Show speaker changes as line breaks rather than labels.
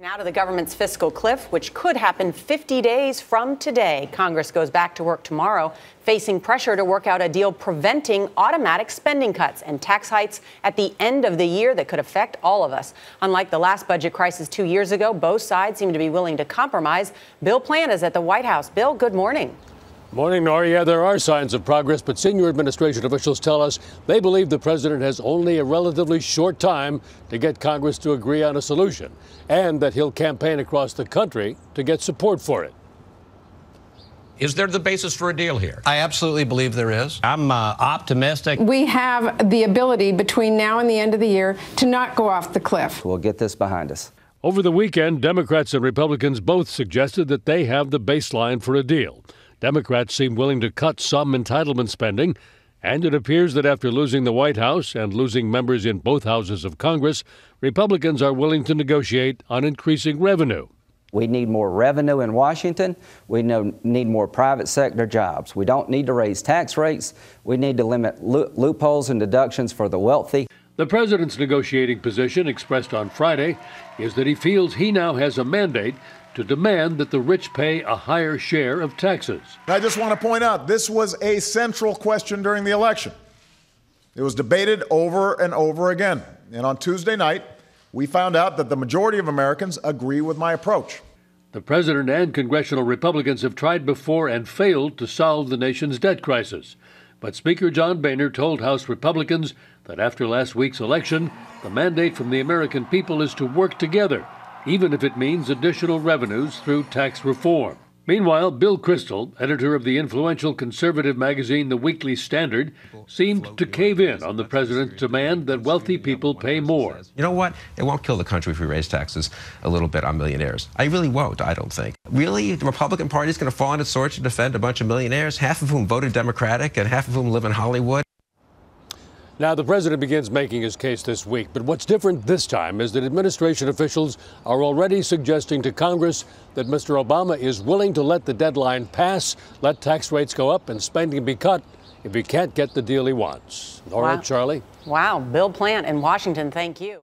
Now to the government's fiscal cliff, which could happen 50 days from today. Congress goes back to work tomorrow, facing pressure to work out a deal preventing automatic spending cuts and tax hikes at the end of the year that could affect all of us. Unlike the last budget crisis 2 years ago, both sides seem to be willing to compromise. Bill Plante is at the White House. Bill, good morning.
Morning, Nora. Yeah, there are signs of progress, but senior administration officials tell us they believe the president has only a relatively short time to get Congress to agree on a solution, and that he'll campaign across the country to get support for it.
Is there the basis for a deal here?
I absolutely believe there is.
I'm optimistic.
We have the ability between now and the end of the year to not go off the cliff.
We'll get this behind us.
Over the weekend, Democrats and Republicans both suggested that they have the baseline for a deal. Democrats seem willing to cut some entitlement spending, and it appears that after losing the White House and losing members in both houses of Congress, Republicans are willing to negotiate on increasing revenue.
We need more revenue in Washington. We need more private sector jobs. We don't need to raise tax rates. We need to limit loopholes and deductions for the wealthy.
The president's negotiating position, expressed on Friday, is that he feels he now has a mandate to demand that the rich pay a higher share of taxes.
I just want to point out, this was a central question during the election. It was debated over and over again. And on Tuesday night, we found out that the majority of Americans agree with my approach.
The president and congressional Republicans have tried before and failed to solve the nation's debt crisis. But Speaker John Boehner told House Republicans that after last week's election, the mandate from the American people is to work together, even if it means additional revenues through tax reform. Meanwhile, Bill Kristol, editor of the influential conservative magazine The Weekly Standard, seemed to cave in on the president's demand that wealthy people pay more.
You know what? It won't kill the country if we raise taxes a little bit on millionaires. I really won't, I don't think. Really? The Republican Party is going to fall on its sword to defend a bunch of millionaires, half of whom voted Democratic and half of whom live in Hollywood?
Now, the president begins making his case this week, but what's different this time is that administration officials are already suggesting to Congress that Mr. Obama is willing to let the deadline pass, let tax rates go up and spending be cut if he can't get the deal he wants. All right, Charlie?
Wow. Bill Plante in Washington, thank you.